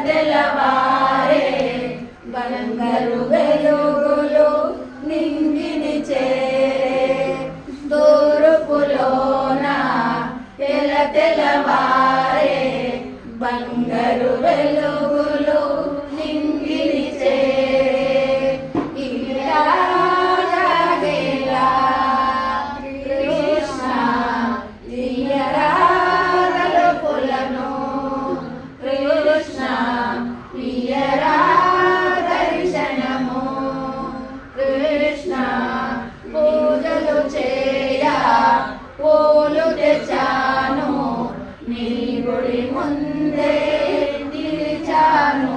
తెల్లవారే బంగారు వెలుగులు నింగిని చేరే తూర్పులోన తెల్లవారే బంగారు వెలుగులు నింగిని చేరే ఇలా జాగేలా కృష్ణ తీయరా తలుపులను కృష్ణ తీయరా దర్శనము కృష్ణ పూజలు చేయ పూలు తెచ్చాను నీ గుడి ముందే నిలిచాను